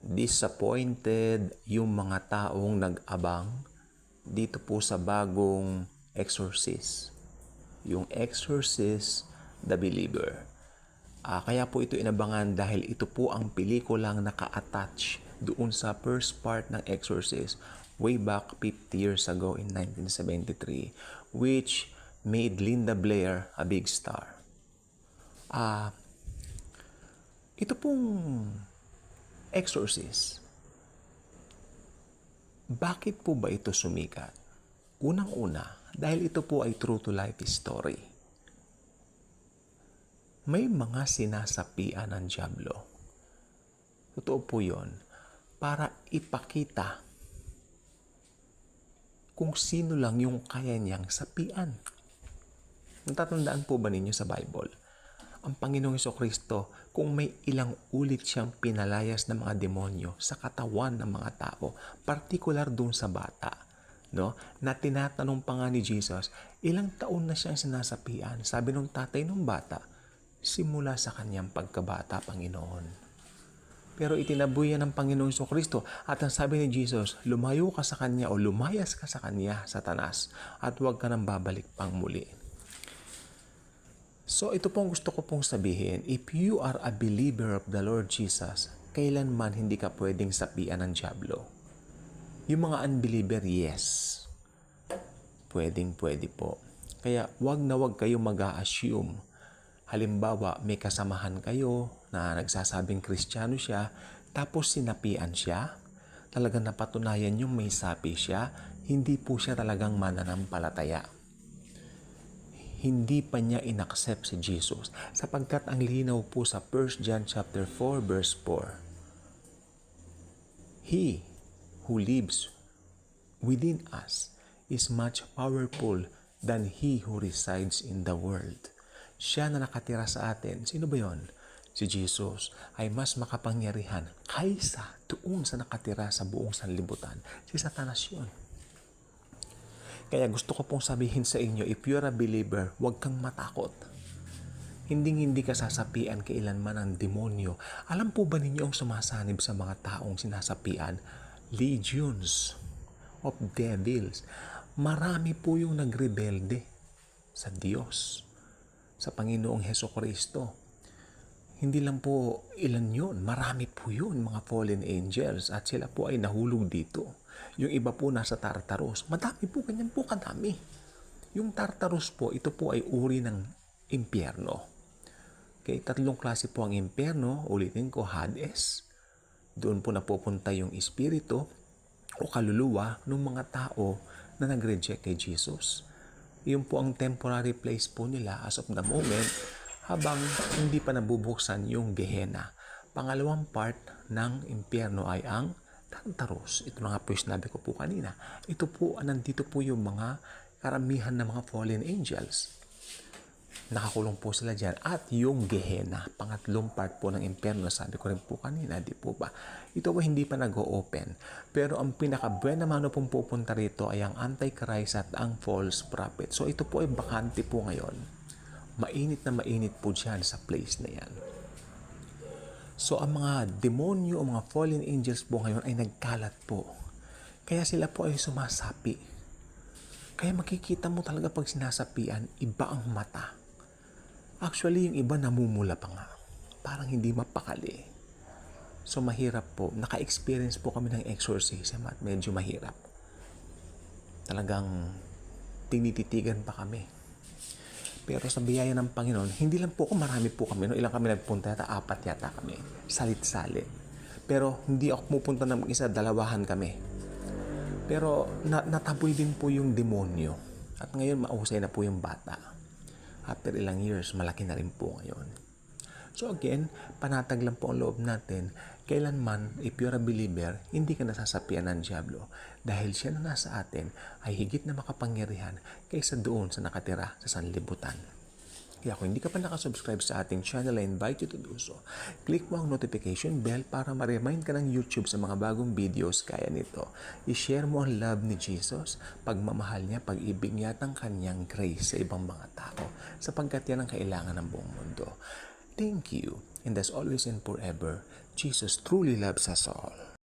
disappointed yung mga taong nag-abang dito po sa bagong Exorcist. Yung Exorcist the Believer. Kaya po ito inabangan dahil ito po ang pelikulang naka-attach doon sa first part ng Exorcist way back 50 years ago in 1973, which made Linda Blair a big star. Ito pong Exorcist, bakit po ba ito sumikat? Unang-una, dahil ito po ay true to life story. May mga sinasapian ng dyablo. Totoo po yun. Para ipakita kung sino lang yung kaya niyang sapian. Natatandaan po ba ninyo sa Bible? Ang Panginoong Jesucristo, kung may ilang ulit siyang pinalayas ng mga demonyo sa katawan ng mga tao, partikular doon sa bata, no? Na tinatanong pa nga ni Jesus, ilang taon na siyang sinasapian? Sabi ng tatay ng bata, simula sa kanyang pagkabata, Panginoon. Pero itinabuyan ng Panginoong Jesucristo at ang sabi ni Jesus, lumayo ka sa kanya o lumayas ka sa kanya, Satanas, at huwag ka nang babalik pang muli. So ito pong gusto ko pong sabihin, if you are a believer of the Lord Jesus, kailanman hindi ka pwedeng sapian ng dyablo. Yung mga unbeliever, yes. Pwede po. Kaya wag na wag kayo mag-a-assume. Halimbawa, may kasamahan kayo na nagsasabing Kristiyano siya, tapos sinapian siya, talagang napatunayan yung may sapi siya, hindi po siya talagang mananampalataya. Hindi pa niya inaccept si Jesus sapagkat ang linaw po sa 1 John chapter 4 verse 4. He who lives within us is much powerful than he who resides in the world. Siya na nakatira sa atin, sino ba yon? Si Jesus ay mas makapangyarihan kaysa doon sa nakatira sa buong sanlibutan. Si Satanas yun. Kaya gusto ko pong sabihin sa inyo, if you're a believer, huwag kang matakot. Hindi ka sasapian kailanman ng demonyo. Alam po ba ninyo ang sumasanib sa mga taong sinasapian? Legions of devils. Marami po yung nagrebelde sa Diyos, sa Panginoong Hesukristo. Hindi lang po ilan yun, marami po yun, mga fallen angels, at sila po ay nahulog dito. Yung iba po nasa Tartarus. Madami po, ganyan po kadami. Yung Tartarus po, ito po ay uri ng impyerno. Okay, tatlong klase po ang impyerno. Ulitin ko, Hades. Doon po napupunta yung espiritu o kaluluwa ng mga tao na nag-reject kay Jesus. Yun po ang temporary place po nila as of the moment habang hindi pa nabubuksan yung Gehenna. Pangalawang part ng impyerno ay ang Tartarus. Ito na nga po yung sinabi ko po kanina. Ito po, nandito po yung mga karamihan ng mga fallen angels. Nakakulong po sila dyan. At yung Gehenna, pangatlong part po ng impyerno, sabi ko rin po kanina, di po ba? Ito po hindi pa nag-o-open. Pero ang pinaka-buena mano pong pupunta rito ay ang Antichrist at ang false prophet. So ito po ay bakante po ngayon. Mainit na mainit po dyan sa place na yan. So ang mga demonyo o mga fallen angels po ngayon ay nagkalat po. Kaya sila po ay sumasapi. Kaya makikita mo talaga pag sinasapian, iba ang mata. Actually, yung iba namumula pa nga. Parang hindi mapakali. So mahirap po. Naka-experience po kami ng exorcism at medyo mahirap. Talagang tinititigan pa kami. Pero sa biyaya ng Panginoon, hindi lang po ako, marami po kami. No? Ilang kami nagpunta, 4 yata kami. Salit-salit. Pero hindi ako pupunta ng isa, 2 kami. Pero nataboy din po yung demonyo. At ngayon, mausay na po yung bata. After ilang years, malaki na rin po ngayon. So again, panatag lang po ang loob natin. Kailanman, if you're a believer, hindi ka nasasapian ng dyablo. Dahil siya na nasa atin ay higit na makapangyarihan kaysa doon sa nakatira sa sanlibutan. Kaya kung hindi ka pa nakasubscribe sa ating channel, I invite you to do so. Click mo ang notification bell para ma-remind ka ng YouTube sa mga bagong videos kaya nito. I-share mo ang love ni Jesus, pagmamahal niya, pag-ibig niya at ang kanyang grace sa ibang mga tao sapagkat yan ang kailangan ng buong mundo. Thank you, and as always and forever, Jesus truly loves us all.